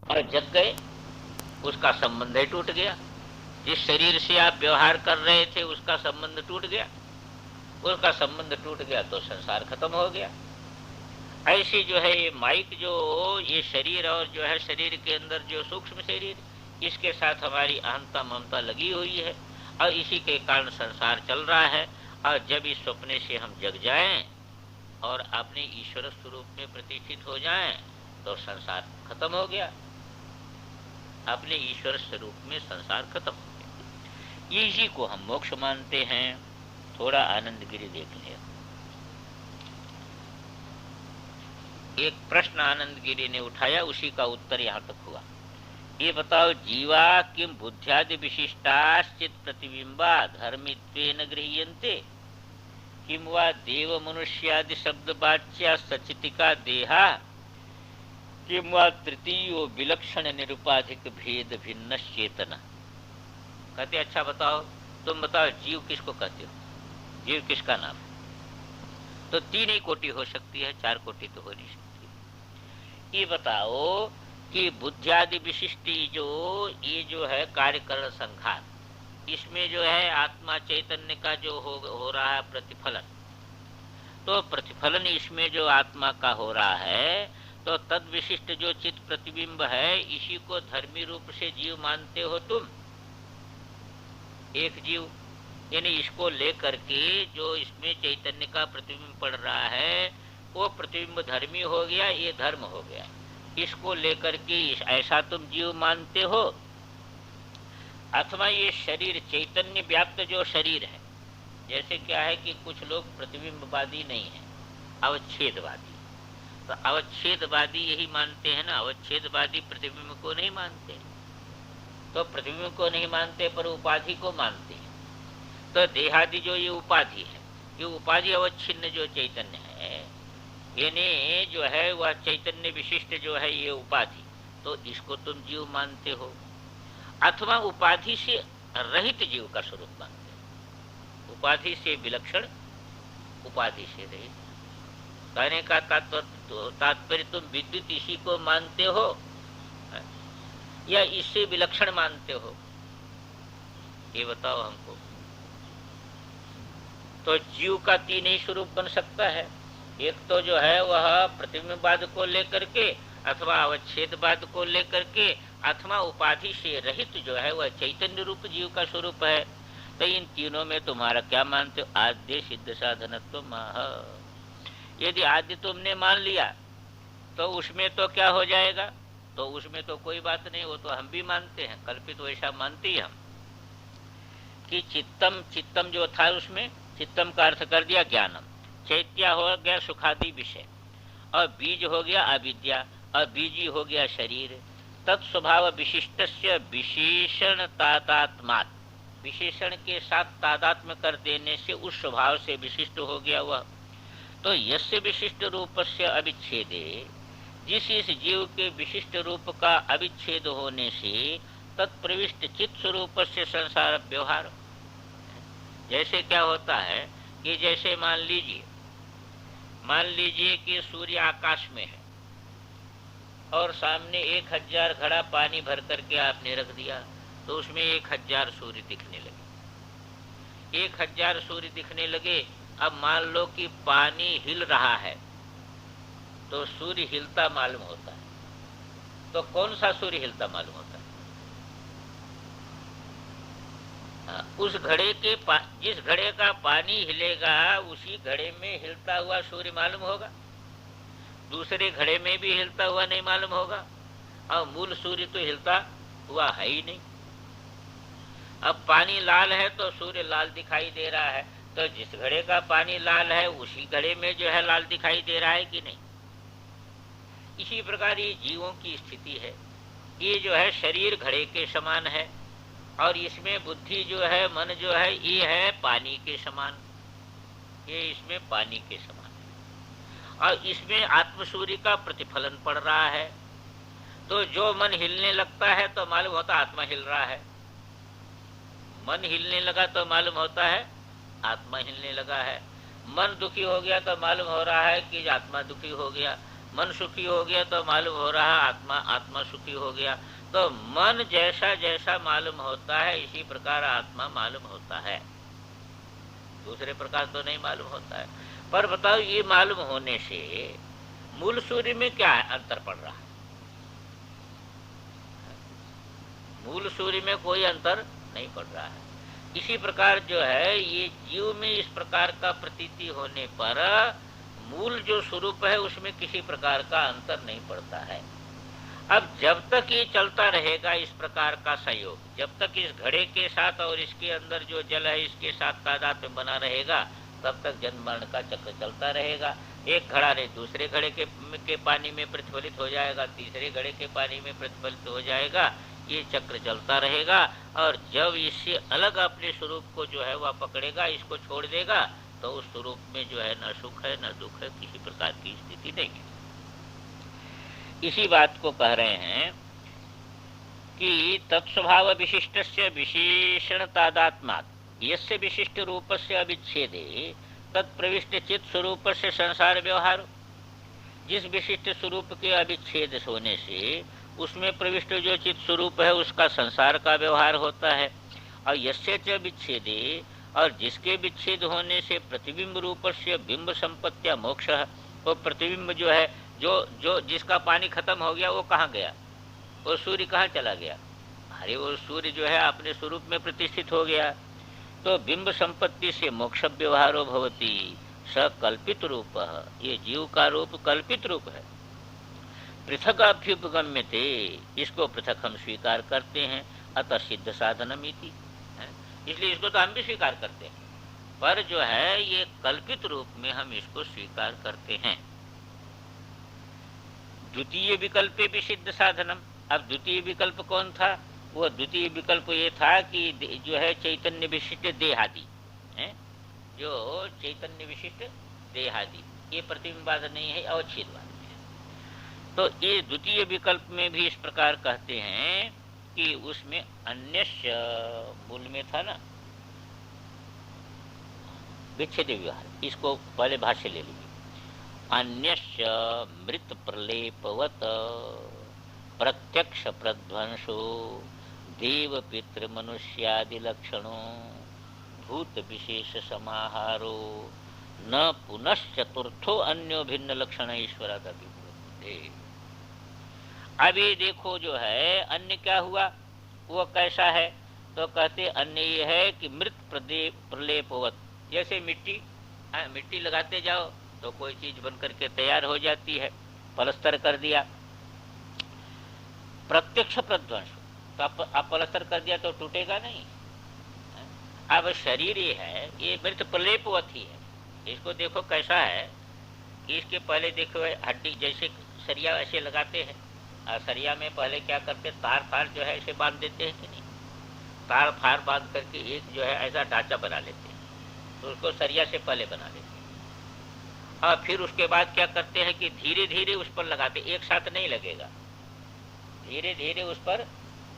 और जग गए, उसका संबंध ही टूट गया। जिस शरीर से आप व्यवहार कर रहे थे उसका संबंध टूट गया, उसका संबंध टूट गया तो संसार खत्म हो गया। ऐसी जो है ये माइक, जो ये शरीर और जो है शरीर के अंदर जो सूक्ष्म शरीर, इसके साथ हमारी अहंता ममता लगी हुई है और इसी के कारण संसार चल रहा है। और जब इस सपने से हम जग जाएं और अपने ईश्वर स्वरूप में प्रतिष्ठित हो जाएं तो संसार खत्म हो गया। अपने ईश्वर स्वरूप में संसार खत्म हो गया। इसी को हम मोक्ष मानते हैं। थोड़ा आनंद गिरी देख लिया। एक प्रश्न आनंद गिरी ने उठाया, उसी का उत्तर यहाँ तक हुआ। ये बताओ, जीवा किम बुद्ध्यादि विशिष्टाश्चित प्रतिबिंबा धर्मित्वेन गृह्यन्ते, किम वा देव मनुष्यादि शब्द वाच्या सचितिका देहा, किम वा तृतीयो विलक्षण निरुपाधिक भेद भिन्न चेतना। कहते अच्छा बताओ, तुम बताओ जीव किसको कहते हो, जीव किसका नाम है? तो तीन ही कोटि हो सकती है, चार कोटि तो हो नहीं सकती। ये बताओ कि बुद्धियादि विशिष्टि जो ये जो है कार्यकरण संघात, इसमें जो है आत्मा चैतन्य का जो हो रहा है प्रतिफलन, तो प्रतिफलन इसमें जो आत्मा का हो रहा है, तो तद विशिष्ट जो चित्त प्रतिबिंब है इसी को धर्मी रूप से जीव मानते हो तुम। एक जीव यानी इसको लेकर के जो इसमें चैतन्य का प्रतिबिंब पड़ रहा है वो प्रतिबिंब धर्मी हो गया, ये धर्म हो गया। इसको लेकर के ऐसा तुम जीव मानते हो। अथवा ये शरीर चैतन्य व्याप्त जो शरीर है, जैसे क्या है कि कुछ लोग प्रतिबिंबवादी नहीं है, अवच्छेदवादी। तो अवच्छेदवादी यही मानते हैं ना, अवच्छेदवादी प्रतिबिंब को नहीं मानते। तो प्रतिबिंब को नहीं मानते पर उपाधि को मानते हैं। तो देहादि जो ये उपाधि है, ये उपाधि अवच्छिन्न जो चैतन्य है, यानी जो है वह चैतन्य विशिष्ट जो है ये उपाधि, तो इसको तुम जीव मानते हो। अथवा उपाधि से रहित जीव का स्वरूप मानते हो, उपाधि से विलक्षण, उपाधि से रहित। कहने का तात्पर्य तुम विद्युत इसी को मानते हो या इससे विलक्षण मानते हो, ये बताओ हमको। तो जीव का तीन ही स्वरूप बन सकता है। एक तो जो है वह प्रतिबिंबवाद को लेकर के, अथवा अवच्छेदवाद को लेकर के, अथवा उपाधि से रहित जो है वह चैतन्य रूप जीव का स्वरूप है। तो इन तीनों में तुम्हारा क्या मानते हो? आद्य सिद्ध साधनत्व माह। यदि आद्य तुमने मान लिया तो उसमें तो क्या हो जाएगा? तो उसमें तो कोई बात नहीं, वो तो हम भी मानते हैं, कल्पित तो वैसा मानते ही हम कि चित्तम, चित्तम जो था उसमें चित्तम का अर्थ कर दिया ज्ञानम, चैत्या हो गया सुखादि विषय, और बीज हो गया अविद्या, और बीजी हो गया शरीर। तत्स्वभाव विशिष्ट विशेषण तादात्मात्, विशेषण के साथ तादात्म्य कर देने से उस स्वभाव से विशिष्ट हो गया वह। तो यस्य विशिष्ट रूप से अविच्छेदे, जिस इस जीव के विशिष्ट रूप का अविच्छेद होने से तत्प्रविष्ट चित्त स्वरूप से संसार व्यवहार। जैसे क्या होता है कि जैसे मान लीजिए कि सूर्य आकाश में है और सामने 1000 घड़ा पानी भर करके आपने रख दिया, तो उसमें 1000 सूर्य दिखने लगे। 1000 सूर्य दिखने लगे। अब मान लो कि पानी हिल रहा है तो सूर्य हिलता मालूम होता है। तो कौन सा सूर्य हिलता मालूम होता है? उस घड़े के जिस घड़े का पानी हिलेगा उसी घड़े में हिलता हुआ सूर्य मालूम होगा, दूसरे घड़े में भी हिलता हुआ नहीं मालूम होगा, और मूल सूर्य तो हिलता हुआ है ही नहीं। अब पानी लाल है तो सूर्य लाल दिखाई दे रहा है, तो जिस घड़े का पानी लाल है उसी घड़े में जो है लाल दिखाई दे रहा है कि नहीं? इसी प्रकार ये जीवों की स्थिति है। ये जो है शरीर घड़े के समान है और इसमें बुद्धि जो है, मन जो है, ये है पानी के समान, ये इसमें पानी के समान है और इसमें आत्म सूर्य का प्रतिफलन पड़ रहा है। तो जो मन हिलने लगता है तो मालूम होता आत्मा हिल रहा है, मन हिलने लगा तो मालूम होता है आत्मा हिलने लगा है। मन दुखी हो गया तो मालूम हो रहा है कि आत्मा दुखी हो गया। मन सुखी हो गया तो मालूम हो रहा आत्मा आत्मा सुखी हो गया। तो मन जैसा जैसा मालूम होता है इसी प्रकार आत्मा मालूम होता है, दूसरे प्रकार तो नहीं मालूम होता है। पर बताओ ये मालूम होने से मूल सूर्य में क्या अंतर पड़ रहा है? मूल सूर्य में कोई अंतर नहीं पड़ रहा है। इसी प्रकार जो है ये जीव में इस प्रकार का प्रतीति होने पर मूल जो स्वरूप है उसमें किसी प्रकार का अंतर नहीं पड़ता है। अब जब तक ये चलता रहेगा इस प्रकार का संयोग, जब तक इस घड़े के साथ और इसके अंदर जो जल है इसके साथ तादाद में बना रहेगा, तब तक जन्म मरण का चक्र चलता रहेगा। एक घड़ा ने दूसरे घड़े के पानी में प्रतिफलित हो जाएगा, तीसरे घड़े के पानी में प्रतिफलित हो जाएगा, ये चक्र चलता रहेगा। और जब इससे अलग अपने स्वरूप को जो है वह पकड़ेगा, इसको छोड़ देगा, तो उस स्वरूप में जो है न सुख है न दुख है, किसी प्रकार की स्थिति नहीं है। इसी बात को कह रहे हैं कि तत्स्वभाव विशिष्टस्य विशेषण तादात्मात् यस्य विशिष्ट रूपस्य अविच्छेदे तत्प्रविष्ट चित्त स्वरूप से संसार व्यवहार। जिस विशिष्ट स्वरूप के अविच्छेद होने से उसमें प्रविष्ट जो चित्त स्वरूप है उसका संसार का व्यवहार होता है। और यस्य च विच्छेदे, और जिसके विच्छेद होने से प्रतिबिंब रूप से बिंब संपत्तिया मोक्ष, वो प्रतिबिंब जो है जो जिसका पानी खत्म हो गया वो कहाँ गया? वो सूर्य कहाँ चला गया? अरे वो सूर्य जो है अपने स्वरूप में प्रतिष्ठित हो गया। तो बिंब संपत्ति से मोक्ष व्यवहारो भवति सकल्पित रूप, ये जीव का रूप कल्पित रूप है। पृथक अभ्युपगम्यते, इसको पृथक हम स्वीकार करते हैं। अतः सिद्ध साधनम इति, इसलिए इसको तो हम भी स्वीकार करते हैं, पर जो है ये कल्पित रूप में हम इसको स्वीकार करते हैं। द्वितीय विकल्पे भी सिद्ध साधनम। अब द्वितीय विकल्प कौन था? वो द्वितीय विकल्प ये था कि जो है चैतन्य विशिष्ट देहादि है, जो चैतन्य विशिष्ट देहादि, ये प्रतिबिंबवाद नहीं है, अवच्छेदवाद है। तो ये द्वितीय विकल्प में भी इस प्रकार कहते हैं कि उसमें अन्यस्य मूल में था ना विच्छेद व्यवहार, इसको पहले भाष्य ले लीजिए। अन्यस्य मृत प्रलेपवत प्रत्यक्ष प्रध्वंसो देव पितृ मनुष्यादि लक्षणों भूत विशेष समाहारो न पुनश्चतुर्थो अन्यो भिन्न लक्षण ईश्वरादपि। अभी देखो जो है अन्य क्या हुआ, वो कैसा है? तो कहते अन्य ये है कि मृत प्रलेपवत, जैसे मिट्टी लगाते जाओ तो कोई चीज बन करके तैयार हो जाती है, पलस्तर कर दिया। प्रत्यक्ष प्रध्वंस, तो आप पलस्तर कर दिया तो टूटेगा नहीं। अब शरीर ये है, ये मृत प्रलेपवत ही है। इसको देखो कैसा है, इसके पहले देखो हड्डी, जैसे सरिया ऐसे लगाते हैं, और सरिया में पहले क्या करते, तार फार जो है ऐसे बांध देते हैं कि नहीं? तार फार बांध करके एक जो है ऐसा ढांचा बना लेते हैं, तो उसको सरिया से पहले बना लेते हैं। और फिर उसके बाद क्या करते हैं कि धीरे धीरे उस पर लगाते, एक साथ नहीं लगेगा, धीरे धीरे उस पर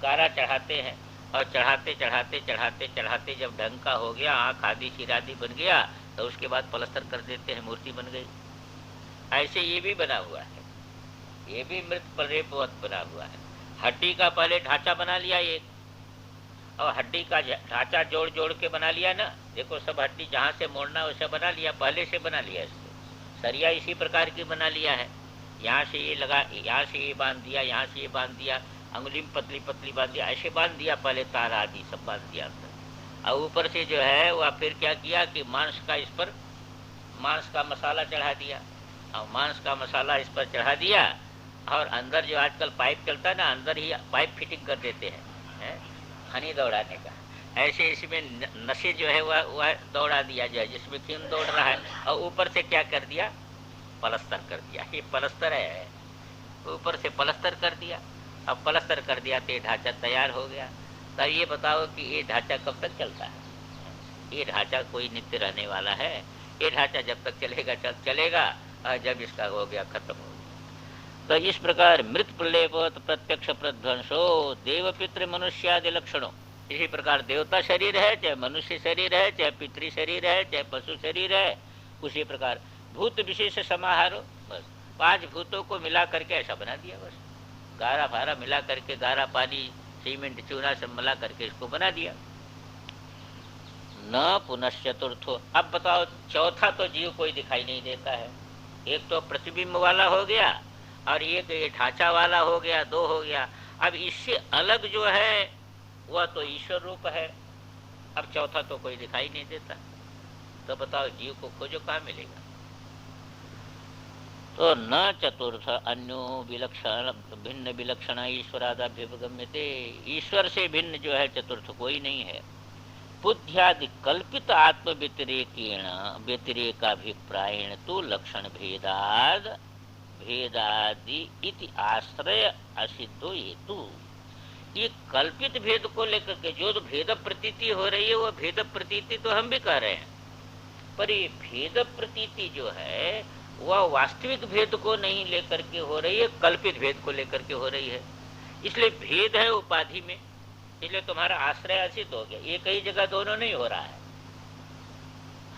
गारा चढ़ाते हैं। और चढ़ाते चढ़ाते चढ़ाते चढ़ाते जब ढंग का हो गया, आँख आदि शिरादि बन गया, तो उसके बाद पलस्तर कर देते हैं, मूर्ति बन गई। ऐसे ये भी बना हुआ है, ये भी मृत प्रलेपवत बना हुआ है। हड्डी का पहले ढांचा बना लिया एक, और हड्डी का ढांचा जोड़ जोड़ के बना लिया ना, देखो सब हड्डी जहाँ से मोड़ना वैसे बना लिया, पहले से बना लिया। इसको सरिया इसी प्रकार की बना लिया है, यहाँ से ये लगा, यहाँ से ये बांध दिया, यहाँ से ये बांध दिया, अंगुली में पतली पतली बांध दिया, ऐसे बांध दिया, पहले तार आदि सब बांध दिया। और ऊपर से जो है वह फिर क्या किया कि मांस का इस पर मांस का मसाला चढ़ा दिया, और मांस का मसाला इस पर चढ़ा दिया। और अंदर जो आजकल पाइप चलता है ना, अंदर ही पाइप फिटिंग कर देते हैं खनी दौड़ाने का, ऐसे इसमें नशे जो है वह दौड़ा दिया जाए, जिसमें खून दौड़ रहा है। और ऊपर से क्या कर दिया, पलस्तर कर दिया। ये पलस्तर है, ऊपर से पलस्तर कर दिया। अब पलस्तर कर दिया तो ये ढांचा तैयार हो गया। तब ये बताओ कि ये ढांचा कब तक चलता है? ये ढांचा कोई नित्य रहने वाला है? ये ढांचा जब तक चलेगा चलेगा, और जब इसका हो गया खत्म हो गया। तो इस प्रकार मृत प्रलेपवत प्रत्यक्ष प्रध्वंसो देव पितृ मनुष्यादि लक्षणों, इसी प्रकार देवता शरीर है, चाहे मनुष्य शरीर है, चाहे पितृ शरीर है, चाहे पशु शरीर है, उसी प्रकार भूत विशेष समाहारो, बस 5 भूतों को मिला करके ऐसा बना दिया बस। गारा फारा मिला करके, गारा पानी सीमेंट चूना सब मिला करके इसको बना दिया। न पुनश्चतुर्थो, अब बताओ चौथा तो जीव कोई दिखाई नहीं देता है। एक तो प्रतिबिंब वाला हो गया और एक ये ढांचा वाला हो गया, 2 हो गया। अब इससे अलग जो है वह तो ईश्वर रूप है। अब चौथा तो कोई दिखाई नहीं देता, तो बताओ जीव को खोजो कहाँ मिलेगा। तो न चतुर्थ अन्यो विलक्षण भिन्न विलक्षण ईश्वरादाभ्युपगम्यते, ईश्वर से भिन्न जो है चतुर्थ कोई नहीं है। बुद्ध्यादि कल्पित आत्म व्यतिरेकेण व्यतिरेकाभिप्रायेण तो लक्षण भेदादि इति आश्रय असिद्धो हेतु। ये कल्पित भेद को लेकर के जो भेद प्रतीति हो रही है, वो भेद प्रतीति तो हम भी कह रहे हैं, पर ये भेद प्रतीति जो है वह वास्तविक भेद को नहीं लेकर के हो रही है, कल्पित भेद को लेकर के हो रही है। इसलिए भेद है उपाधि में, इसलिए तुम्हारा आश्रय असिद्ध हो गया। एक ही जगह दोनों नहीं हो रहा है।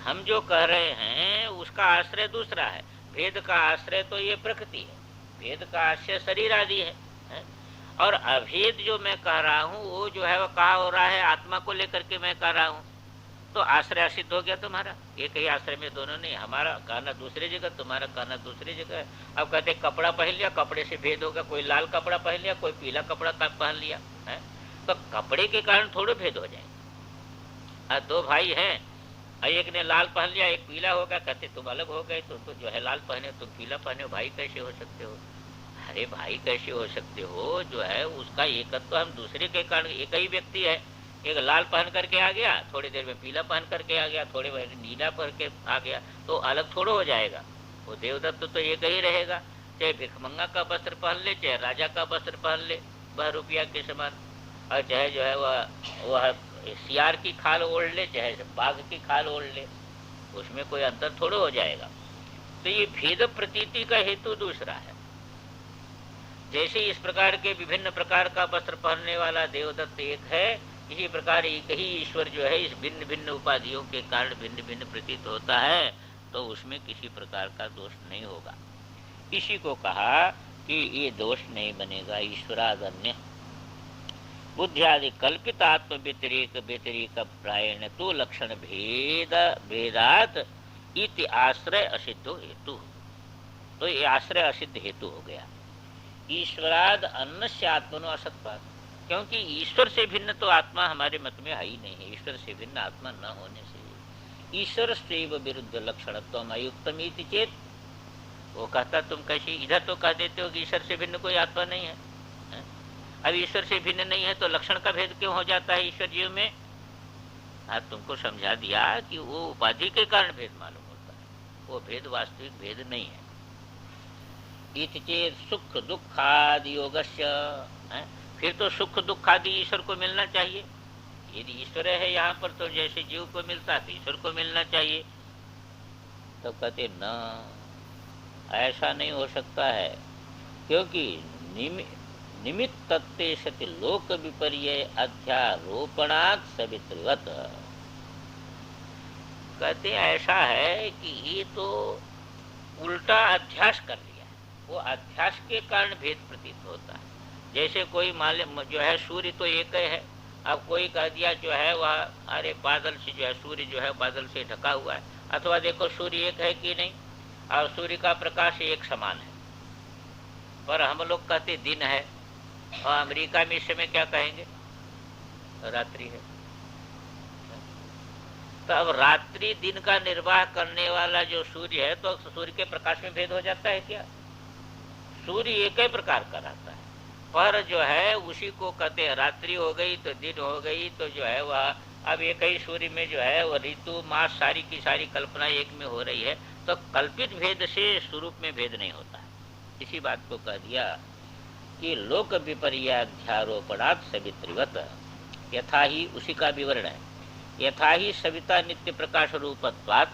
हम जो कह रहे हैं उसका आश्रय दूसरा है। भेद का आश्रय तो ये प्रकृति है, भेद का आश्रय शरीर आदि है। और अभेद जो मैं कह रहा हूँ वो जो है वो कहा हो रहा है, आत्मा को लेकर के मैं कह रहा हूँ, तो आश्रय सिद्ध हो गया तुम्हारा। एक ही आश्रय में दोनों नहीं, हमारा कहना दूसरी जगह, तुम्हारा कहना दूसरी जगह है। अब कहते कपड़ा पहन लिया, कपड़े से भेद होगा। कोई लाल कपड़ा पहन लिया, कोई पीला कपड़ा पहन लिया है, तो कपड़े के कारण थोड़े भेद हो जाए। 2 भाई हैं, एक ने लाल पहन लिया, एक पीला होगा, कहते तुम अलग हो गए, तो जो है लाल पहने तुम पीला पहने, भाई कैसे हो सकते हो? अरे भाई कैसे हो सकते हो? जो है उसका एकत्व हम दूसरे के कारण, एक ही व्यक्ति है, एक लाल पहन करके आ गया, थोड़ी देर में पीला पहन करके आ गया, थोड़ी देर नीला पहन के आ गया, तो अलग थोड़ा हो जाएगा। वो देवदत्त तो एक ही रहेगा, चाहे भिखमंगा का वस्त्र पहन ले, चाहे राजा का वस्त्र पहन ले 2 रुपया के समान, और चाहे जो है वह सियार की खाल ओढ़ ले, चाहे बाघ की खाल ओढ़ ले, उसमें कोई अंतर थोड़ा हो जाएगा। तो ये भेद प्रतीति का हेतु दूसरा है। जैसे इस प्रकार के विभिन्न प्रकार का वस्त्र पहनने वाला देवदत्त एक है, इसी प्रकार एक ही ईश्वर जो है इस भिन्न भिन्न उपाधियों के कारण भिन्न भिन्न प्रतीत होता है, तो उसमें किसी प्रकार का दोष नहीं होगा। इसी को कहा कि ये दोष नहीं बनेगा। ईश्वरादन्य बुद्धियादि कल्पित आत्म व्यतिरेक प्रायण तो लक्षण भेदात इति आश्रय असिद्धो हेतु। तो ये आश्रय असिद्ध हेतु हो गया। ईश्वराद अन्न से आत्मनो असत्पात, क्योंकि ईश्वर से भिन्न तो आत्मा हमारे मत में है ही नहीं है। ईश्वर से भिन्न आत्मा न होने से ईश्वर से विरुद्ध लक्षणत्वम अयुक्तम इति चेत, वो कहता तुम कैसे इधर तो कह देते हो कि ईश्वर से भिन्न कोई आत्मा नहीं है। अब ईश्वर से भिन्न नहीं है तो लक्षण का भेद क्यों हो जाता है ईश्वर जीव में? आज तुमको समझा दिया कि वो उपाधि के कारण भेद मालूम होता है, वो भेद वास्तविक भेद नहीं है। इति चेत सुख दुखादि योगस्य, फिर तो सुख दुख आदि ईश्वर को मिलना चाहिए। यदि ईश्वर है यहाँ पर तो जैसे जीव को मिलता है तो ईश्वर को मिलना चाहिए। तो कहते न, ऐसा नहीं हो सकता है, क्योंकि निमित्त सति लोक विपर्य अध्यारोपणात् सवित्रवत। कहते ऐसा है कि ये तो उल्टा अध्यास कर लिया, वो अध्यास के कारण भेद प्रतीत होता है। जैसे कोई जो है सूर्य तो एक है, अब कोई कह दिया जो है वह अरे बादल से जो है सूर्य जो है बादल से ढका हुआ है, अथवा देखो सूर्य एक है कि नहीं, और सूर्य का प्रकाश एक समान है, पर हम लोग कहते दिन है, और अमेरिका में इस समय क्या कहेंगे? रात्रि है। तो अब रात्रि दिन का निर्वाह करने वाला जो सूर्य है, तो सूर्य के प्रकाश में भेद हो जाता है क्या? सूर्य एक ही प्रकार का रहता है, पर जो है उसी को कहते हैं रात्रि हो गई तो दिन हो गई, तो जो है वह अब एक ही सूर्य में जो है वह ऋतु मास सारी की सारी कल्पना एक में हो रही है, तो कल्पित भेद से स्वरूप में भेद नहीं होता है। इसी बात को कह दिया कि लोक विपर्याध्यारोपणात् सवित्रिवत, यथा ही उसी का विवरण है। यथा ही सविता नित्य प्रकाश रूपत्वात्,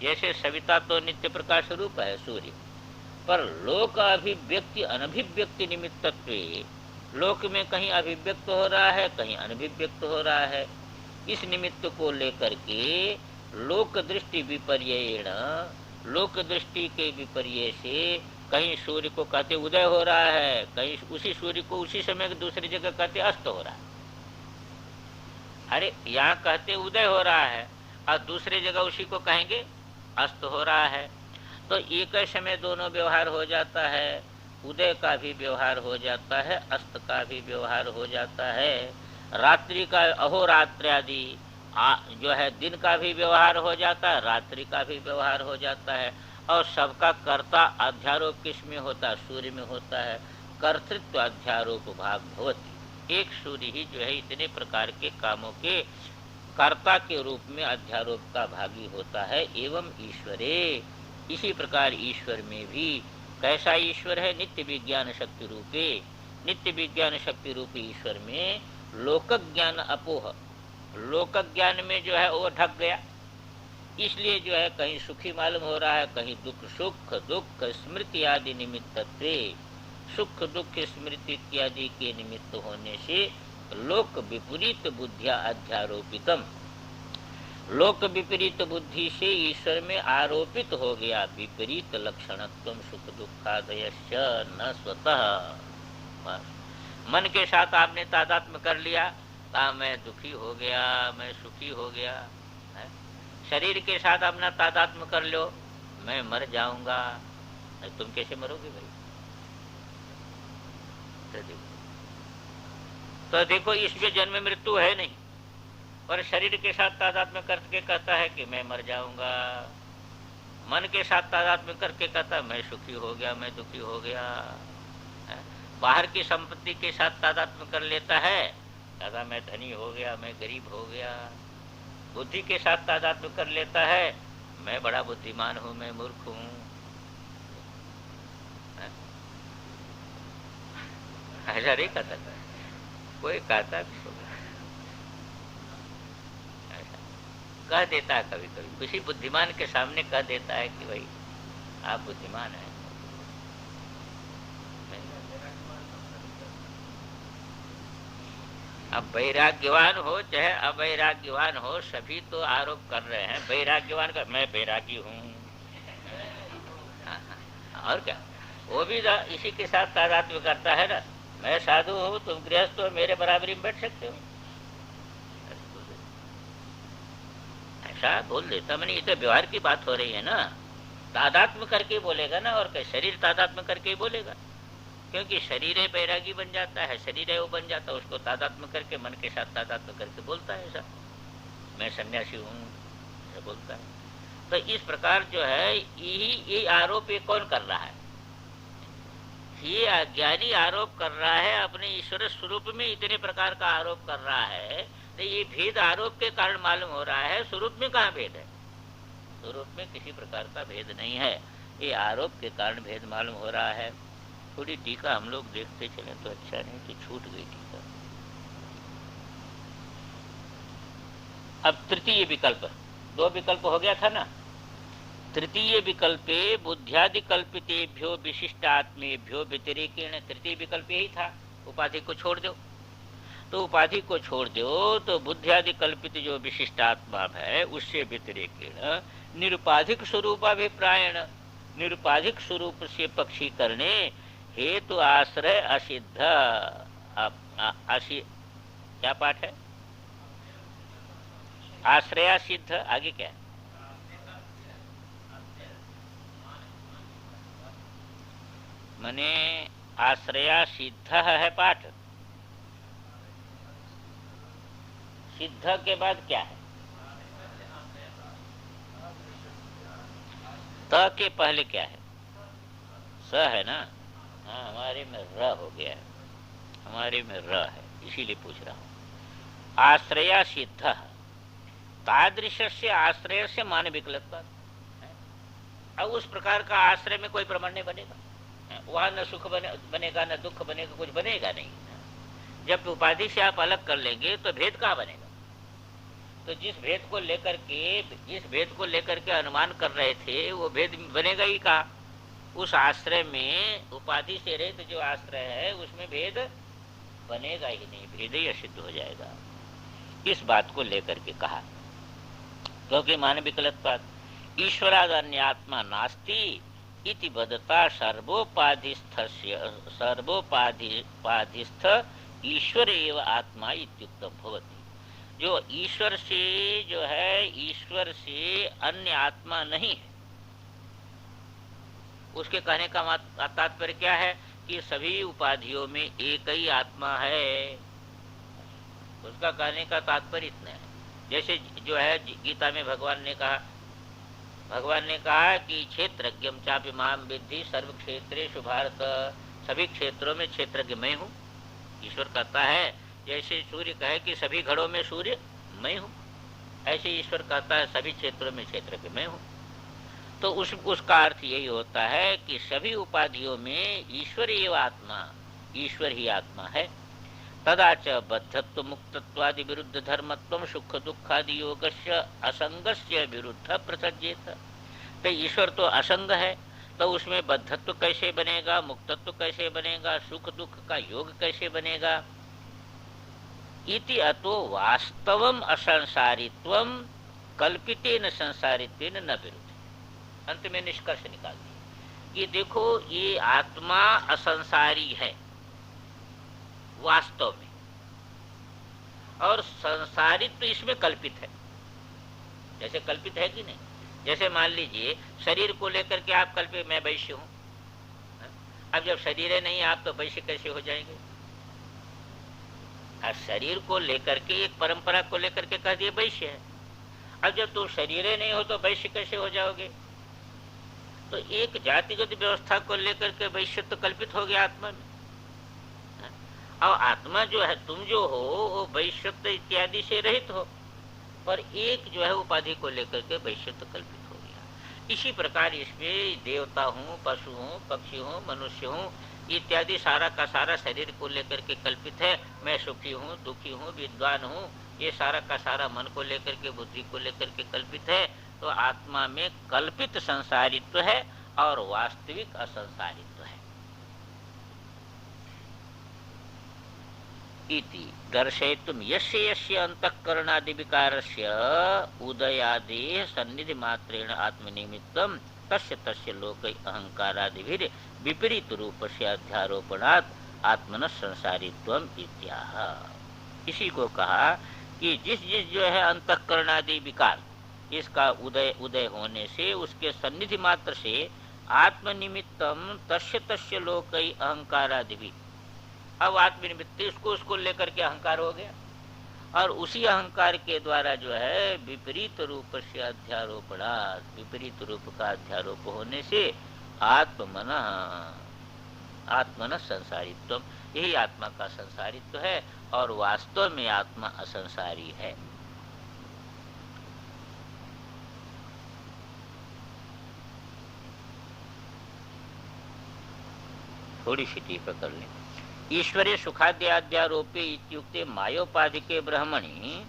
जैसे सविता तो नित्य प्रकाश रूप है सूर्य, पर लोक अभिव्यक्ति अनभिव्यक्ति निमित्तत्वे, लोक में कहीं अभिव्यक्त हो रहा है कहीं अनभिव्यक्त हो रहा है। इस निमित्त को लेकर के लोक दृष्टि विपर्येण, लोक दृष्टि के विपर्य से कहीं सूर्य को कहते उदय हो रहा है, कहीं उसी सूर्य को उसी समय दूसरी जगह कहते अस्त हो रहा है। अरे यहाँ कहते उदय हो रहा है और दूसरी जगह उसी को कहेंगे अस्त हो रहा है। तो एक समय दोनों व्यवहार हो जाता है, उदय का भी व्यवहार हो जाता है, अस्त का भी व्यवहार हो जाता है, रात्रि का अहोरात्र आदि जो है दिन का भी व्यवहार हो जाता है, रात्रि का भी व्यवहार हो जाता है। और सबका कर्ता अध्यारोप किस में होता है? सूर्य में होता है। कर्तृत्व अध्यारोप भाग भवती, एक सूर्य ही जो है इतने प्रकार के कामों के कर्ता के रूप में अध्यारोप का भागी होता है। एवं ईश्वरे, इसी प्रकार ईश्वर में भी कैसा ईश्वर है? नित्य विज्ञान शक्ति रूपे, नित्य विज्ञान शक्ति रूपी ईश्वर में लोक ज्ञान अपोह, लोक ज्ञान में जो है वो ढक गया, इसलिए जो है कहीं सुखी मालूम हो रहा है, कहीं दुख, सुख दुख स्मृति आदि निमित्तत्वे, सुख दुख स्मृति इत्यादि के निमित्त होने से लोक विपरीत बुद्धिया अध्यारोपितम, लोक विपरीत बुद्धि से ईश्वर में आरोपित हो गया विपरीत लक्षणत्व सुख दुखादयश्च न स्वतः। मन के साथ आपने तादात्म्य कर लिया, मैं दुखी हो गया, मैं सुखी हो गया है? शरीर के साथ अपना तादात्म्य कर लो, मैं मर जाऊंगा, तुम कैसे मरोगे भाई? तो देखो इसमें जन्म मृत्यु है नहीं, और शरीर के साथ तादात्म्य करके कहता है कि मैं मर जाऊंगा, मन के साथ तादात्म्य करके कहता है मैं सुखी हो गया, मैं दुखी हो गया है? बाहर की संपत्ति के साथ तादात्म्य कर लेता है, कहता मैं धनी हो गया, मैं गरीब हो गया। बुद्धि के साथ तादात्म्य कर लेता है, मैं बड़ा बुद्धिमान हूं, मैं मूर्ख हूं। ऐसा नहीं कहता, कोई कहता भी होगा, कह देता है कभी कभी, किसी बुद्धिमान के सामने कह देता है कि भाई आप बुद्धिमान हैं। अब वैराग्यवान हो चाहे अवैराग्यवान हो, सभी तो आरोप कर रहे हैं। वैराग्यवान का मैं वैरागी हूँ, और क्या, वो भी इसी के साथ तादात्म्य करता है ना, मैं साधु हूँ, तुम गृहस्थ हो, मेरे बराबरी में बैठ सकते हो, ऐसा बोल देता। मैंने ये तो व्यवहार की बात हो रही है ना, तादात्म्य करके बोलेगा ना, और क्या शरीर तादात्म्य करके ही बोलेगा, क्योंकि शरीर है बैरागी बन जाता है, शरीर है वो बन जाता है, उसको तादात्म्य करके मन के साथ तादात्म्य करके बोलता है ऐसा, मैं सन्यासी हूँ ऐसा बोलता है। तो इस प्रकार जो है ये आरोप ये कौन कर रहा है? ये अज्ञानी आरोप कर रहा है, अपने ईश्वर स्वरूप में इतने प्रकार का आरोप कर रहा है। तो ये भेद आरोप के कारण मालूम हो रहा है, स्वरूप में कहाँ भेद है? स्वरूप में किसी प्रकार का भेद नहीं है, ये आरोप के कारण भेद मालूम हो रहा है। थोड़ी टीका हम लोग देखते चले तो अच्छा नहीं कि छूट गई टीका। अब तृतीय विकल्प, दो विकल्प हो गया था ना। तृतीय विकल्पे बुद्ध्यादि कल्पितेभ्यो विशिष्टात्मेभ्यो व्यतिरेकेण, तृतीय विकल्प यही था, उपाधि को छोड़ दो। तो उपाधि को छोड़ दो तो बुद्ध्यादि कल्पित जो विशिष्टात्मा है उससे व्यतिरेकेण निरुपाधिक स्वरूपाभिप्रायण, निरुपाधिक स्वरूप से पक्षी करने हेतु आश्रय असिद्ध, क्या पाठ है? आश्रया सिद्ध, आगे क्या है? मने आश्रया सिद्ध है पाठ, सिद्ध के बाद क्या है? त के पहले क्या है? स है ना। हाँ, हमारे में र हो गया है, हमारे में र है, इसीलिए पूछ रहा हूँ। आश्रया सिद्ध, तादृश से आश्रय से मान विकल्प। अब उस प्रकार का आश्रय में कोई प्रमाण नहीं बनेगा, वहां न सुख बनेगा न दुख बनेगा, कुछ बनेगा नहीं। जब उपाधि से आप अलग कर लेंगे तो भेद कहाँ बनेगा? तो जिस भेद को लेकर के अनुमान कर रहे थे वो भेद बनेगा ही कहाँ? उस आश्रय में, उपाधि से रहित जो आश्रय है उसमें भेद बनेगा ही नहीं, भेद ही असिद्ध हो जाएगा। इस बात को लेकर के कहा, क्योंकि मान विकल्पात् ईश्वरादन्यात्मा नास्ति इति बदता सर्वोपाधिस्थ ईश्वर एव आत्मा इत्युक्तम भवति। जो ईश्वर से जो है, ईश्वर से अन्य आत्मा नहीं है, उसके कहने का तात्पर्य क्या है कि सभी उपाधियों में एक ही आत्मा है। उसका कहने का तात्पर्य इतना है। जैसे जो है गीता में भगवान ने कहा कि क्षेत्रज्ञम चापि माम विद्धि सर्व क्षेत्रेषु भारत, सभी क्षेत्रों में क्षेत्रज्ञ मैं हूँ। ईश्वर कहता है, जैसे सूर्य कहे कि सभी घड़ों में सूर्य मैं हूँ, ऐसे ईश्वर कहता है सभी क्षेत्रों में क्षेत्रज्ञ मैं हूँ। तो उसका अर्थ यही होता है कि सभी उपाधियों में ईश्वर एव आत्मा, ईश्वर ही आत्मा है। तदा च बद्धत्व मुक्तत्वादि विरुद्ध धर्मत्व सुख दुखादि योगस्य असंगस्य विरुद्ध प्रसज्येत। तो ईश्वर तो असंग है, तो उसमें बद्धत्व कैसे बनेगा, मुक्तत्व कैसे बनेगा, सुख दुख का योग कैसे बनेगा। इति अतो वास्तवम असंसारित्वम कल्पितेन संसारित्वेन न विरुद्ध। अंत में निष्कर्ष निकाल दिया कि देखो ये आत्मा असंसारी है वास्तव में, और संसारित्व इसमें कल्पित है। जैसे कल्पित है कि नहीं, जैसे मान लीजिए शरीर को लेकर के आप कल्पित मैं वैश्य हूं। अब जब शरीर है नहीं आप तो वैश्य कैसे हो जाएंगे। और शरीर को लेकर के, एक परंपरा को लेकर के कह दिए वैश्य है। अब जब तुम शरीर नहीं हो तो वैश्य कैसे हो जाओगे। तो एक जातिगत व्यवस्था को लेकर के वैश्य तो कल्पित हो गया आत्मा में। और आत्मा जो है, तुम जो हो वो वैश्यत्व इत्यादि से रहित हो, पर एक जो है उपाधि को लेकर के वैश्यत्व कल्पित हो गया। इसी प्रकार इसमें देवता हूँ, पशु हूँ, पक्षी हूँ, मनुष्य हूँ इत्यादि सारा का सारा शरीर को लेकर के कल्पित है। मैं सुखी हूँ, दुखी हूँ, विद्वान हूँ, ये सारा का सारा मन को लेकर के, बुद्धि को लेकर के कल्पित है। तो आत्मा में कल्पित संसारित्व है और वास्तविक असंसारित्व है। इति दर्शयितुं यस्य यस्य अंतःकरणादि विकारस्य उदयादेः सन्निधि मात्रेण आत्मनिमित्तं तस्य तस्य लोक अहंकारादिभिः विपरीत रूपस्य अध्यारोपणात् आत्मनः संसारित्वम् इत्याह। इसी को कहा कि जिस जो है अंतःकरणादि विकार, इसका उदय होने से, उसके सन्निधि मात्र से आत्मनिमित्तम तस्य तस्य लोक अहंकारादिभिः, अब आत्मनिमित्त उसको लेकर के अहंकार हो गया, और उसी अहंकार के द्वारा जो है विपरीत रूप से अध्यारोपणात्, विपरीत रूप का अध्यारोप होने से आत्मन संसारित्व, यही आत्मा का संसारित्व है। और वास्तव में आत्मा असंसारी है। थोड़ी सी टीका कर लें। ईश्वरे सुखाद्याद्यारोपे इत्युक्ते मायोपाधिके ब्रह्मणि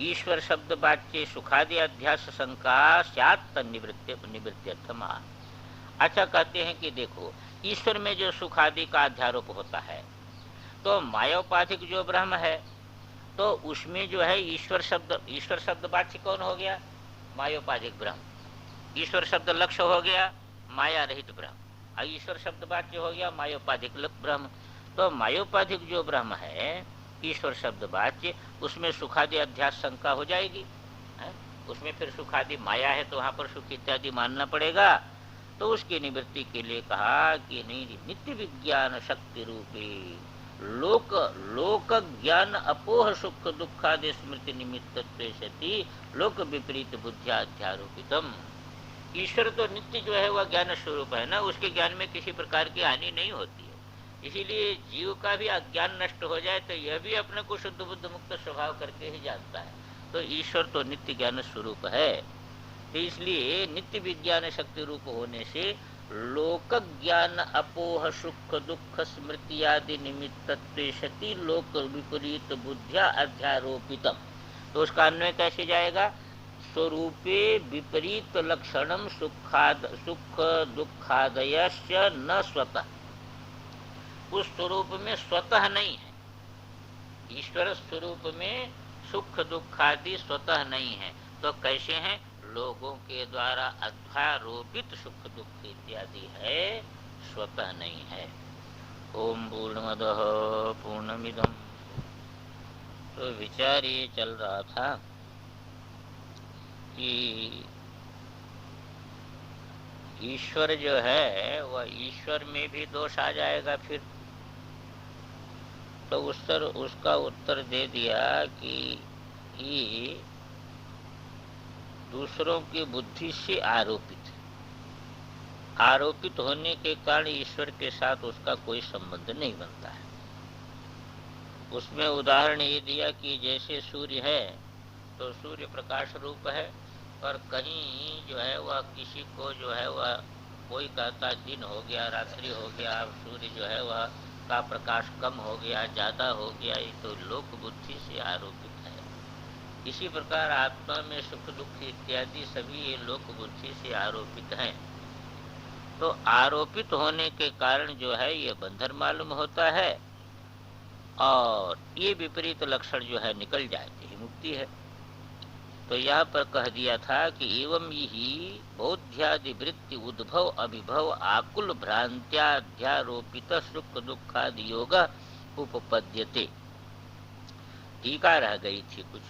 ईश्वर शब्द वाच्ये सुखादि अध्यास शंका स्यात् निवृत्त्यर्थम। अच्छा, कहते हैं कि देखो ईश्वर में जो सुखादि का अध्यारोप होता है, तो मायोपाधिक जो ब्रह्म है, तो उसमें जो है ईश्वर शब्द वाच्य कौन हो गया? मायोपाधिक ब्रह्म। ईश्वर शब्द लक्ष्य हो गया माया रहित ब्रह्म, और ईश्वर शब्द वाच्य हो गया मायोपाधिक ब्रह्म। तो मायोपाधिक जो ब्रह्म है ईश्वर शब्द वाच्य, उसमें सुखादि अध्यास शंका हो जाएगी है? उसमें फिर सुखादि माया है तो वहां पर सुख इत्यादि मानना पड़ेगा। तो उसकी निवृत्ति के लिए कहा कि नहीं, नित्य विज्ञान शक्ति रूपी लोक ज्ञान अपोह सुख दुखादि स्मृति निमित्त सती लोक विपरीत बुद्धिया अध्यारोपितम। ईश्वर तो नित्य जो है वह ज्ञान स्वरूप है ना, उसके ज्ञान में किसी प्रकार की हानि नहीं होती है। इसीलिए जीव का भी अज्ञान नष्ट हो जाए तो यह भी अपने को शुद्ध बुद्ध मुक्त स्वभाव करके ही जानता है। तो ईश्वर तो नित्य ज्ञान स्वरूप है, तो इसलिए नित्य विज्ञान शक्ति रूप होने से लोक ज्ञान अपोह सुख दुख स्मृति आदि निमित्त सती लोक विपरीत बुद्धिया अध्यारोपितम। तो उसका अन्वय कैसे जाएगा? स्वरूपे विपरीत लक्षणम सुख दुखादयस्य न स्वतः, उस स्वरूप में स्वतः नहीं है। ईश्वर स्वरूप में सुख दुखादि स्वतः नहीं है, तो कैसे हैं? लोगों के द्वारा अध्यारोपित सुख दुख इत्यादि है, स्वतः नहीं है। ओम पूर्णमदः पूर्णमिदम्। तो विचार ये चल रहा था कि ईश्वर जो है वह ईश्वर में भी दोष आ जाएगा फिर। तो उसका उत्तर दे दिया कि ये दूसरों की बुद्धि से आरोपित होने के कारण ईश्वर के साथ उसका कोई संबंध नहीं बनता है। उसमें उदाहरण ये दिया कि जैसे सूर्य है तो सूर्य प्रकाश रूप है, और कहीं जो है वह किसी को जो है वह कोई कहता दिन हो गया रात्रि हो गया, अब सूर्य जो है वह का प्रकाश कम हो गया ज़्यादा हो गया, ये तो लोक बुद्धि से आरोपित है। इसी प्रकार आत्मा में सुख दुख इत्यादि सभी ये लोक बुद्धि से आरोपित हैं। तो आरोपित होने के कारण जो है ये बंधन मालूम होता है, और ये विपरीत लक्षण जो है निकल जाते ही मुक्ति है। तो यहाँ पर कह दिया था कि एवं ही बोध्यादि वृत्ति उद्भव अभिभव आकुल भ्रांत्याध्यारोपित सुख दुखादि योग उपपद्यते। टीका रह गई थी कुछ,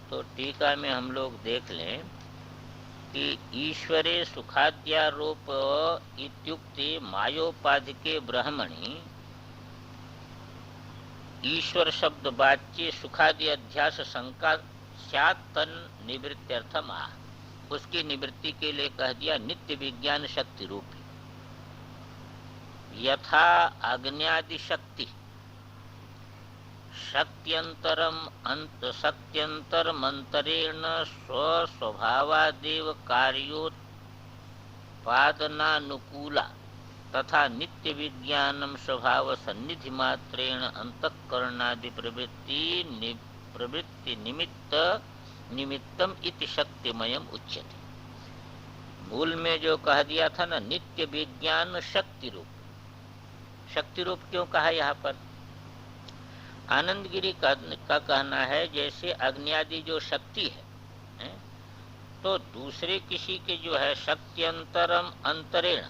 तो टीका में हम लोग देख लें कि ईश्वरे सुखाद्यारोप इत्युक्ते मायोपाधिके ब्रह्मणि ईश्वर शब्द वाच्य सुखादि अध्यास शंका स्यात् तन निवृत्त्यर्थम आह। उसकी निवृत्ति के लिए कह दिया नित्य विज्ञान शक्ति रूपी। यथा अग्न्यादि शक्ति सत्यंतरमंतरेण स्वस्वभावादेव कार्योत्पादनानुकूला तथा नित्य विज्ञानम स्वभाव सन्निधि मात्रेण अंतःकरणादि प्रवृत्ति निमित्तम इति शक्तिमयम उच्यते। मूल में जो कह दिया था ना नित्य विज्ञान शक्ति रूप क्यों कहा यहाँ पर? आनंदगिरी का कहना है जैसे अग्नि जो शक्ति है, तो दूसरे किसी के जो है शक्त्यंतरम अंतरेण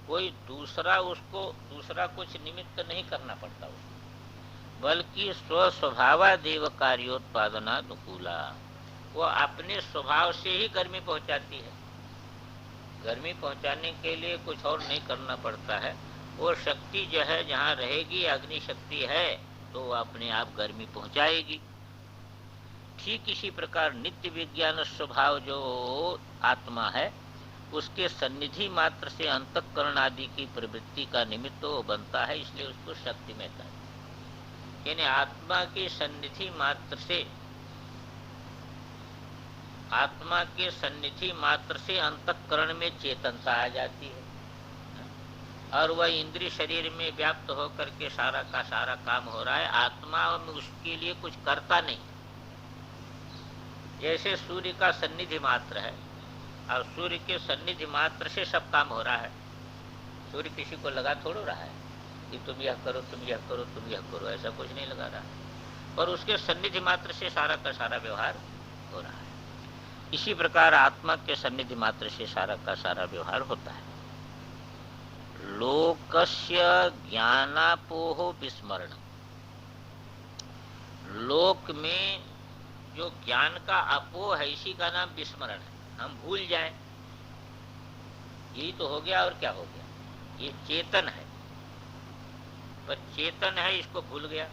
कोई दूसरा कुछ निमित्त नहीं करना पड़ता उसको, बल्कि स्वस्वभावादेव कार्योत्पादनानुकूला, वो अपने स्वभाव से ही गर्मी पहुंचाती है। गर्मी पहुंचाने के लिए कुछ और नहीं करना पड़ता है। वो शक्ति जो है जहाँ रहेगी, अग्नि शक्ति है, तो वो अपने आप गर्मी पहुंचाएगी। ठीक इसी प्रकार नित्य विज्ञान स्वभाव जो आत्मा है, उसके सन्निधि मात्र से अंतःकरण आदि की प्रवृत्ति का निमित्त वो बनता है, इसलिए उसको शक्ति में कहते हैं। यानी आत्मा के सन्निधि मात्र से अंतःकरण में चेतनता आ जाती है, और वह इंद्रिय शरीर में व्याप्त होकर के सारा का सारा काम हो रहा है। आत्मा में उसके लिए कुछ करता नहीं। जैसे सूर्य का सन्निधि मात्र है, और सूर्य के सन्निधि मात्र से सब काम हो रहा है। सूर्य किसी को लगा थोड़ा रहा है कि तुम यह करो, तुम यह करो, तुम यह करो, ऐसा कुछ नहीं लगा रहा है, पर उसके सन्निधि मात्र से सारा का सारा व्यवहार हो रहा है। इसी प्रकार आत्मा के सन्निधि मात्र से सारा का सारा व्यवहार होता है। लोकस्य ज्ञानापोह विस्मरण, लोक में जो ज्ञान का अपोह है, इसी का नाम विस्मरण है। हम भूल जाएं, यही तो हो गया, और क्या हो गया? ये चेतन है, पर चेतन है इसको भूल गया।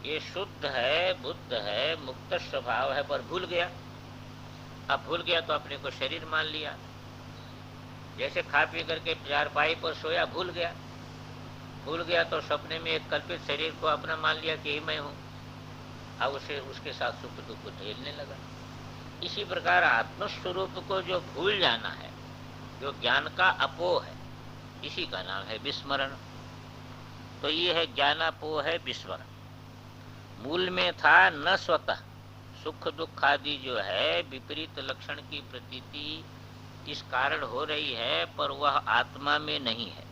ये शुद्ध है, बुद्ध है, मुक्त स्वभाव है, पर भूल गया। अब भूल गया तो अपने को शरीर मान लिया। जैसे खा पी करके चारपाई पर सोया, भूल गया तो सपने में एक कल्पित शरीर को अपना मान लिया कि ही मैं हूँ। अब उसके साथ सुख दुख को झेलने लगा। इसी प्रकार आत्मस्वरूप को जो भूल जाना है, जो ज्ञान का अपोह है, इसी का नाम है विस्मरण। तो ये है ज्ञानापोह है विस्मरण। मूल में था न स्वतः सुख दुख आदि जो है विपरीत लक्षण की प्रतीति इस कारण हो रही है, पर वह आत्मा में नहीं है।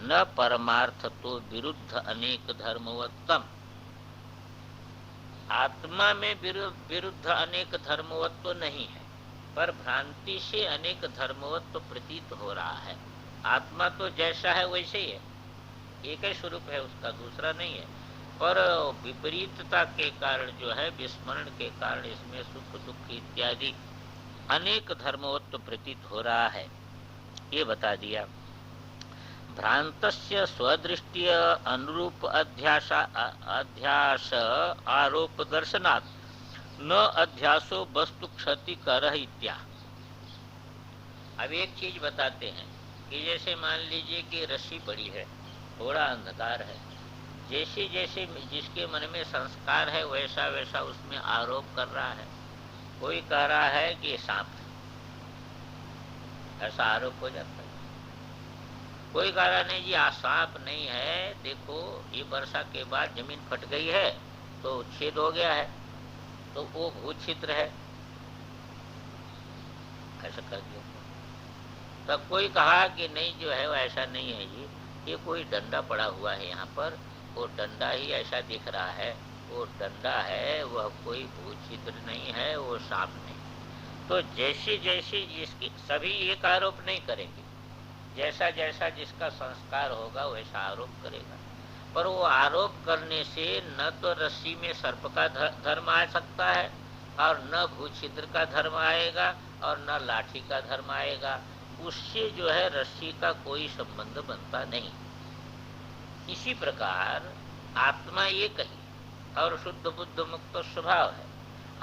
न परमार्थ तो विरुद्ध अनेक धर्मवत्तम, आत्मा में विरुद्ध अनेक धर्मवत्व तो नहीं है, पर भ्रांति से अनेक धर्मवत्व प्रतीत हो रहा है। आत्मा तो जैसा है वैसे ही है, एक ही स्वरूप है उसका, दूसरा नहीं है। पर विपरीतता के कारण जो है, विस्मरण के कारण इसमें सुख दुख इत्यादि अनेक धर्मवत्व प्रतीत हो रहा है, ये बता दिया। भ्रांतस्य स्वदृष्टि अनुरूप अध्यास आरोप दर्शनात् न अध्यासो वस्तु क्षति कर इत्या। अब एक चीज बताते हैं कि जैसे मान लीजिए कि रस्सी पड़ी है, थोड़ा अंधकार है, जैसे जैसे जिसके मन में संस्कार है वैसा वैसा उसमें आरोप कर रहा है। कोई कह रहा है कि सांप, ऐसा आरोप हो जाता है। कोई कह रहा नहीं जी सांप नहीं है, देखो ये वर्षा के बाद जमीन फट गई है तो छेद हो गया है, तो वो भूत छिद्र है, ऐसा कर दिया। तब कोई कहा कि नहीं जो है वो ऐसा नहीं है जी, ये कोई डंडा पड़ा हुआ है यहाँ पर, वो डंडा ही ऐसा दिख रहा है, वो डंडा है, वह कोई भूत छिद्र नहीं है, वो सांप नहीं। तो जैसे जैसे जिसकी, सभी एक आरोप नहीं करेंगे, जैसा जैसा जिसका संस्कार होगा वैसा आरोप करेगा। पर वो आरोप करने से न तो रस्सी में सर्प का धर्म आ सकता है, और न भूछिद्र का धर्म आएगा, और न लाठी का धर्म आएगा। उससे जो है रस्सी का कोई संबंध बनता नहीं। इसी प्रकार आत्मा एक ही और शुद्ध बुद्ध मुक्त स्वभाव है।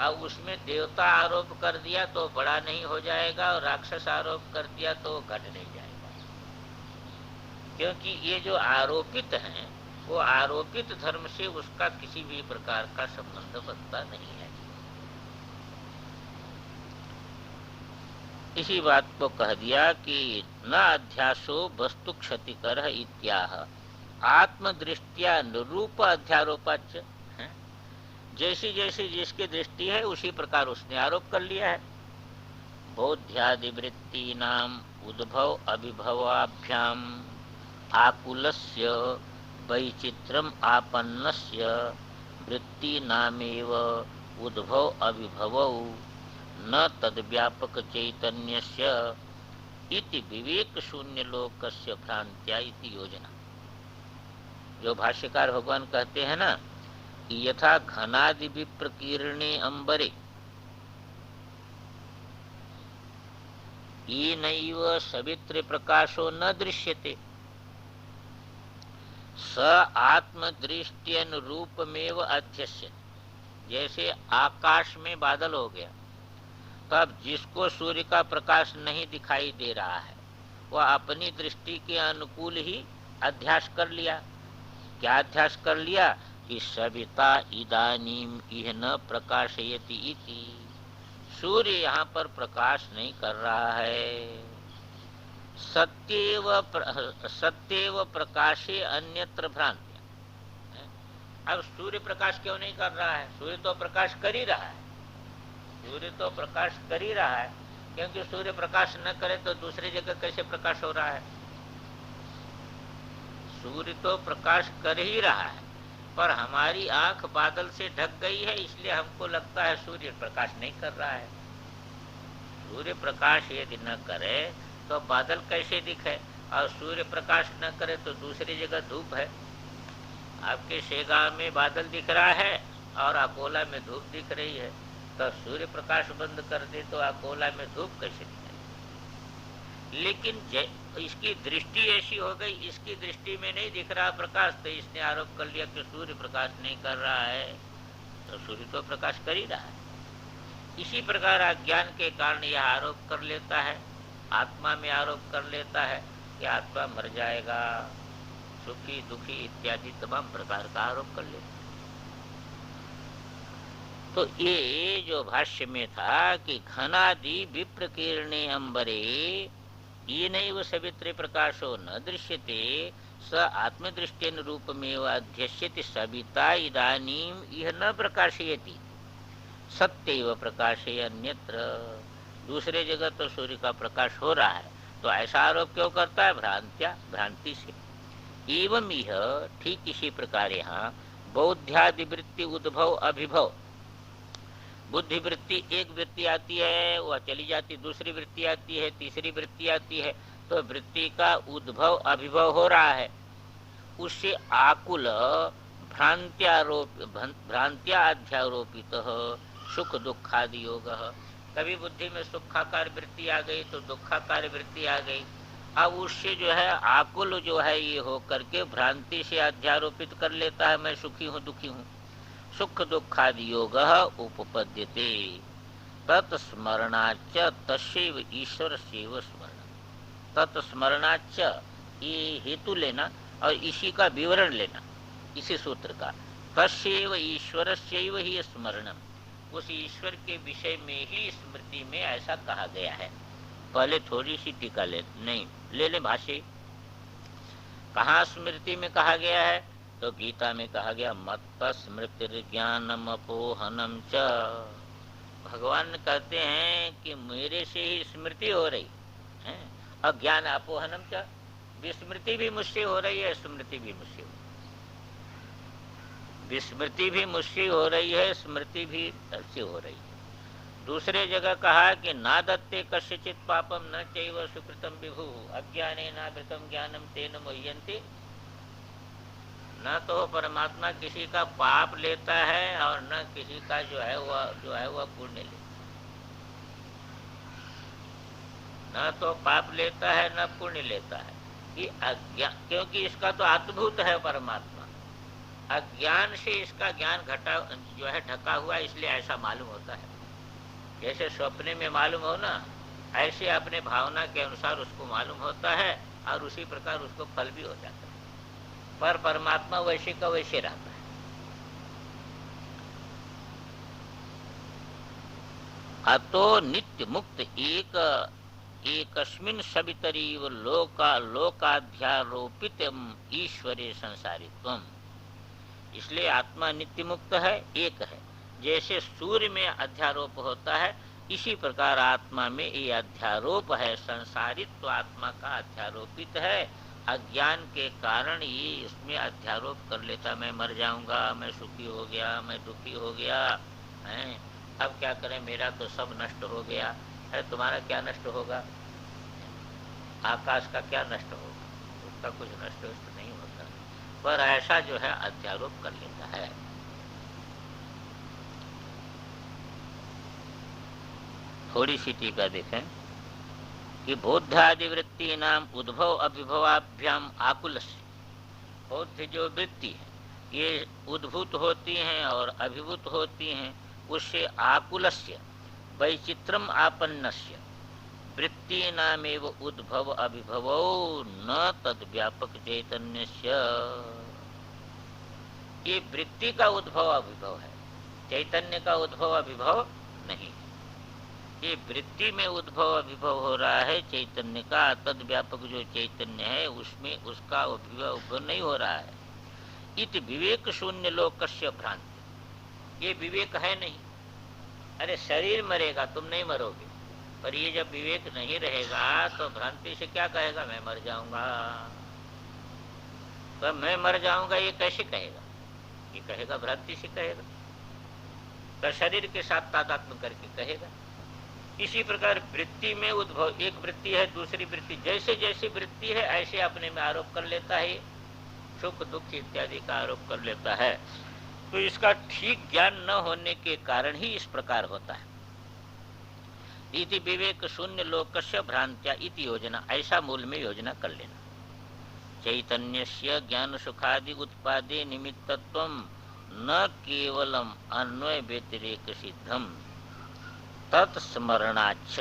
अब उसमें देवता आरोप कर दिया तो बड़ा नहीं हो जाएगा, और राक्षस आरोप कर दिया तो घट नहीं जाएगा। क्योंकि ये जो आरोपित हैं वो आरोपित धर्म से उसका किसी भी प्रकार का संबंध बनता नहीं है। इसी बात को कह दिया कि न अध्यासो वस्तु क्षतिकर इत्याह आत्मदृष्टिया निरूप अध्यारोपाच। जैसी जैसी जिसकी दृष्टि है उसी प्रकार उसने आरोप कर लिया है। बोध्यादिवृत्ति नाम उद्भव अभिभवाभ्याम आकुलस्य वैचित्रम आपन्नस्य वृत्ति नामेव उद्भव अभिभवौ न तद्व्यापक चैतन्यस्य इति विवेक शून्य लोकस्य भ्रांत्या इति योजना। जो भाष्यकार भगवान कहते हैं ना कि यथा घनादि विप्रकीर्णे अंबरे येनैव सवित्र प्रकाशो न दृश्यते स आत्मदृष्ट्यनुरूपमेव अध्यस्यते। जैसे आकाश में बादल हो गया, तब जिसको सूर्य का प्रकाश नहीं दिखाई दे रहा है वह अपनी दृष्टि के अनुकूल ही अध्यास कर लिया। क्या अध्यास कर लिया कि सविता इदानीम इह न प्रकाशयति इति। सूर्य यहाँ पर प्रकाश नहीं कर रहा है। सत्येव प्रकाशे अन्यत्र भ्रांति। अब सूर्य प्रकाश क्यों नहीं कर रहा है? सूर्य तो प्रकाश कर ही रहा है, सूर्य तो प्रकाश कर ही रहा है, क्योंकि सूर्य प्रकाश न करे तो दूसरी जगह कैसे प्रकाश हो रहा है? सूर्य तो प्रकाश कर ही रहा है, पर हमारी आंख बादल से ढक गई है, इसलिए हमको लगता है सूर्य प्रकाश नहीं कर रहा है। सूर्य प्रकाश यदि न करे तो बादल कैसे दिखे? और सूर्य प्रकाश न करे तो दूसरी जगह धूप है। आपके शेगांव में बादल दिख रहा है और अकोला में धूप दिख रही है, तो सूर्य प्रकाश बंद कर दे तो अकोला में धूप कैसे दिखे? लेकिन इसकी दृष्टि ऐसी हो गई, इसकी दृष्टि में नहीं दिख रहा प्रकाश, तो इसने आरोप कर लिया कि सूर्य प्रकाश नहीं कर रहा है, तो सूर्य तो प्रकाश कर ही रहा है। इसी प्रकार अज्ञान के कारण यह आरोप कर लेता है, आत्मा में आरोप कर लेता है कि आत्मा मर जाएगा, सुखी दुखी इत्यादि तमाम प्रकार का आरोप कर लेता है। तो ये जो भाष्य में था कि घनादि विप्रकीर्णे अंबरे ये नैव सवित्रे प्रकाशो न दृश्यते स आत्मदृष्टेन रूपमेव अध्यस्यति सविता इदानीम इह न प्रकाशयति सत्यैव प्रकाशे अन्यत्र। दूसरे जगह तो सूर्य का प्रकाश हो रहा है, तो ऐसा आरोप क्यों करता है? भ्रांति से। एवं यह ठीक इसी प्रकार यहाँ बौद्ध्यादि वृत्ति उद्भव अभिभव। बुद्धि वृत्ति एक वृत्ति आती है, वह चली जाती, दूसरी वृत्ति आती है, तीसरी वृत्ति आती है, तो वृत्ति का उद्भव अभिभव हो रहा है। उससे आकुल भ्रांत्या अध्यारोपित सुख दुखादि योग। कभी बुद्धि में सुखाकार वृत्ति आ गई तो दुखाकार वृत्ति आ गई। अब उससे जो है आकुल जो है ये हो करके भ्रांति से अध्यारोपित कर लेता है, मैं सुखी हूँ दुखी हूँ। सुख दुखादि योग उपपद्यते तत्स्मरणाच तस्यैव ईश्वर सेव स्मरण। तत्स्मरणाच ये हेतु लेना और इसी का विवरण लेना, इसी सूत्र का। तस्यैव ईश्वर सेव ही स्मरणम, उस ईश्वर के विषय में ही स्मृति में ऐसा कहा गया है। पहले थोड़ी सी टीका ले ले भाष्य। कहाँ स्मृति में कहा गया है? तो गीता में कहा गया मत्त स्मृतिर्ज्ञानम अपोहनम च। भगवान कहते हैं कि मेरे से ही स्मृति हो रही है, अज्ञान अपोहनम च, विस्मृति भी मुझसे हो रही है, स्मृति भी मुझसे हो रही है। विस्मृति भी मुझसे हो रही है, स्मृति भी से हो रही है। दूसरे जगह कहा कि ना दत्ते कस्यचित् पापम न चैव सुकृतम विभु अज्ञानेनावृतम ज्ञानम तेन मुह्यन्ति। न तो परमात्मा किसी का पाप लेता है और न किसी का जो है वह पुण्य लेता है। न तो पाप लेता है न पुण्य लेता है, कि अज्ञान, क्योंकि इसका तो आत्मभूत है परमात्मा। अज्ञान से इसका ज्ञान घटा जो है ढका हुआ, इसलिए ऐसा मालूम होता है। जैसे स्वप्न में मालूम हो ना, ऐसे अपने भावना के अनुसार उसको मालूम होता है और उसी प्रकार उसको फल भी हो जाता है। पर परमात्मा वैसे का वैसे रहता है। अतो नित्य मुक्त एकस्मिन् सवितरीव लोकाध्यारोपित ईश्वरे संसारित्वम। इसलिए आत्मा नित्य मुक्त है, एक है। जैसे सूर्य में अध्यारोप होता है, इसी प्रकार आत्मा में ये अध्यारोप है, संसारित्व आत्मा का अध्यारोपित है। अज्ञान के कारण ये इसमें अध्यारोप कर लेता, मैं मर जाऊंगा, मैं सुखी हो गया, मैं दुखी हो गया है। अब क्या करें, मेरा तो सब नष्ट हो गया है। तुम्हारा क्या नष्ट होगा? आकाश का क्या नष्ट होगा? उसका कुछ नष्ट नहीं होता, पर ऐसा जो है अध्यारोप कर लेता है। थोड़ी सी टीका देखें कि बौद्धादि वृत्ति नाम उद्भव अभिभवाभ्याम आकुलस्य। बौद्ध जो वृत्ति है ये उद्भूत होती हैं और अभिभूत होती हैं, उससे आकुलस्य वैचित्रम आपन्नस्य वृत्ति नामेव उद्भव अभिभवो न तद व्यापक चैतन्यस्य। ये वृत्ति का उद्भव अभिभव है, चैतन्य का उद्भव अभिभव नहीं। ये वृत्ति में उद्भव अभिभव हो रहा है चैतन्य का। तद व्यापक जो चैतन्य है उसमें उसका अभिभव नहीं हो रहा है। इत विवेक शून्य लोकस्य भ्रांति, ये विवेक है नहीं। अरे शरीर मरेगा, तुम नहीं मरोगे, पर ये जब विवेक नहीं रहेगा तो भ्रांति से क्या कहेगा, मैं मर जाऊंगा। तो मैं मर जाऊंगा ये कैसे कहेगा? ये कहेगा भ्रांति से कहेगा, तो शरीर के साथ तादात्म्य करके कहेगा। इसी प्रकार वृत्ति में उद्भव, एक वृत्ति है, दूसरी वृत्ति, जैसे जैसी वृत्ति है ऐसे अपने में आरोप कर लेता है, सुख दुख इत्यादि का आरोप कर लेता है। तो इसका ठीक ज्ञान न होने के कारण ही इस प्रकार होता है। इति विवेक शून्य लोकस्य भ्रांत्या इति योजना, ऐसा मूल में योजना कर लेना। चैतन्यस्य ज्ञान सुखादि उत्पादे निमित्तत्वम न केवलम अन्वय व्यतिरेक सिद्धम तत्स्मरणाच्च।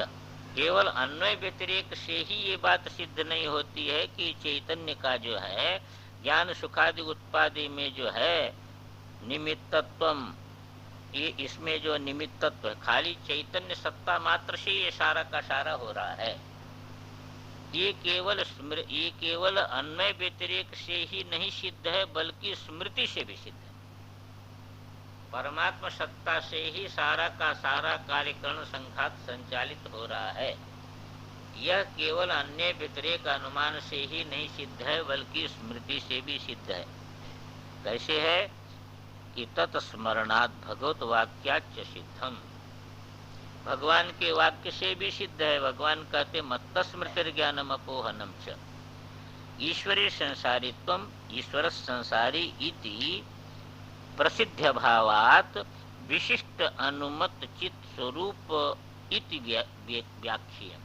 केवल अन्वय व्यतिरेक से ही ये बात सिद्ध नहीं होती है कि चैतन्य का जो है ज्ञान सुखादि उत्पादि में जो है निमित्तत्वम, ये इसमें जो निमित्तत्व है, खाली चैतन्य सत्ता मात्र से ये सारा का सारा हो रहा है। ये केवल अन्वय व्यतिरेक से ही नहीं सिद्ध है, बल्कि स्मृति से भी सिद्ध है। परमात्मा सत्ता से ही सारा का सारा कार्यकरण संघात संचालित हो रहा है। यह केवल अन्य व्यतिरेक अनुमान से ही नहीं सिद्ध है, बल्कि स्मृति से भी सिद्ध है। कैसे है? कि तत्स्मरणात् भगवत वाक्याच सिद्धम, भगवान के वाक्य से भी सिद्ध है। भगवान कहते मत्त स्मृतिर ज्ञानम अपोहनम च, ईश्वरे संसारित्वम ईश्वर संसारी इति प्रसिद्ध भावात विशिष्ट अनुमत चित्त स्वरूप इति व्याख्या।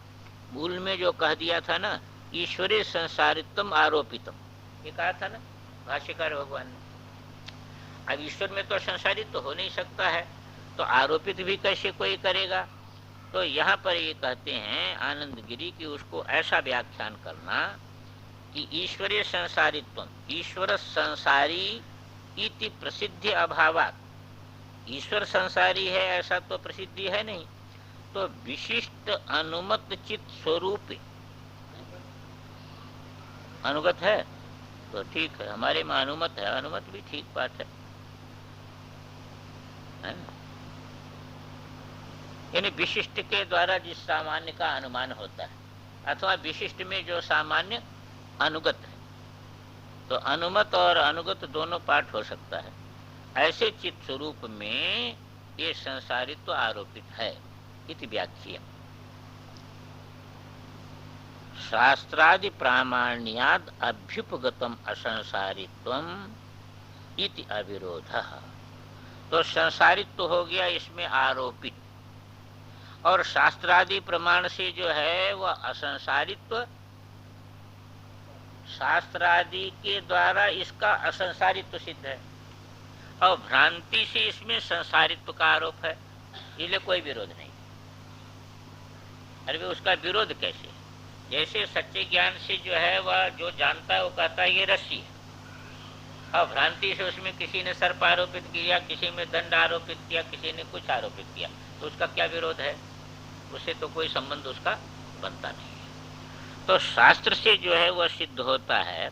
मूल में जो कह दिया था ना, ईश्वरे संसारित्वम आरोपितम, ये कहा था ना भाष्यकार भगवान ने। अब ईश्वर में तो संसारित तो हो नहीं सकता है, तो आरोपित भी कैसे कोई करेगा। तो यहाँ पर ये कहते हैं आनंद गिरी की उसको ऐसा व्याख्यान करना कि ईश्वरीय संसारित्व, ईश्वर संसारी इति प्रसिद्धि अभावात, ईश्वर संसारी है ऐसा तो प्रसिद्धि है नहीं, तो विशिष्ट अनुमत चित्त स्वरूप अनुगत है तो ठीक है, हमारे में अनुमत है, अनुमत भी ठीक बात है ना। यानी विशिष्ट के द्वारा जिस सामान्य का अनुमान होता है, अथवा विशिष्ट में जो सामान्य अनुगत है, तो अनुमत और अनुगत दोनों पाठ हो सकता है। ऐसे चित्त स्वरूप में ये संसारित्व आरोपित है इति व्याख्या। शास्त्रादि प्रामाण्याद अभ्युपगतम असंसारित्वम इति अविरोधः, तो संसारित्व हो गया इसमें आरोपित, और शास्त्रादि प्रमाण से जो है वह असंसारित्व, शास्त्रादि के द्वारा इसका असंसारित्व सिद्ध है, और भ्रांति से इसमें संसारित्व का आरोप है, इसलिए कोई विरोध नहीं। अरे उसका विरोध कैसे? जैसे सच्चे ज्ञान से जो है वह जो जानता है वो कहता है ये रस्सी है, और भ्रांति से उसमें किसी ने सर्प आरोपित किया, किसी में दंड आरोपित किया, किसी ने कुछ आरोपित किया, तो उसका क्या विरोध है? उससे तो कोई संबंध उसका बनता नहीं है। तो शास्त्र से जो है वह सिद्ध होता है,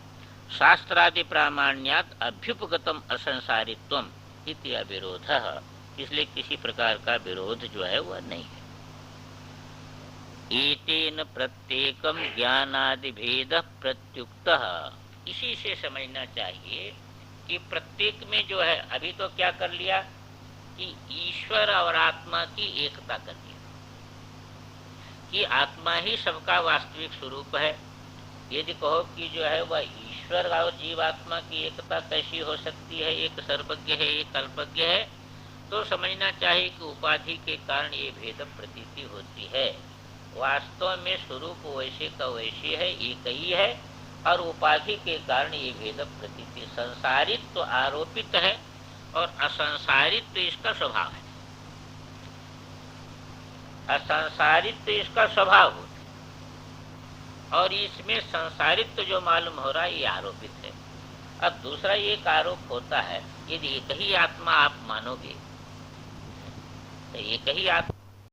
शास्त्रादि प्रामाण्यात अभ्युपगतम असंसारित्वम इति अविरोधः, इसलिए किसी प्रकार का विरोध जो है वह नहीं है। एतेन प्रत्येकम ज्ञानादि भेद प्रत्युक्तः, इसी से समझना चाहिए कि प्रत्येक में जो है, अभी तो क्या कर लिया कि ईश्वर और आत्मा की एकता कर दिया कि आत्मा ही सबका वास्तविक स्वरूप है। यदि कहो कि जो है वह ईश्वर और जीवात्मा की एकता कैसी हो सकती है, एक सर्वज्ञ है एक अल्पज्ञ है, तो समझना चाहिए कि उपाधि के कारण ये भेद प्रतीति होती है। वास्तव में स्वरूप वैसे का वैसे है, एक ही है, और उपाधि के कारण ये भेद प्रतीति। संसारित तो आरोपित है और असंसारित तो इसका स्वभाव है, असंसारित तो इसका स्वभाव होता है, और इसमें संसारित जो मालूम हो रहा है ये आरोपित है। अब दूसरा एक आरोप होता है, यदि एक ही आत्मा आप मानोगे तो एक ही आत्मा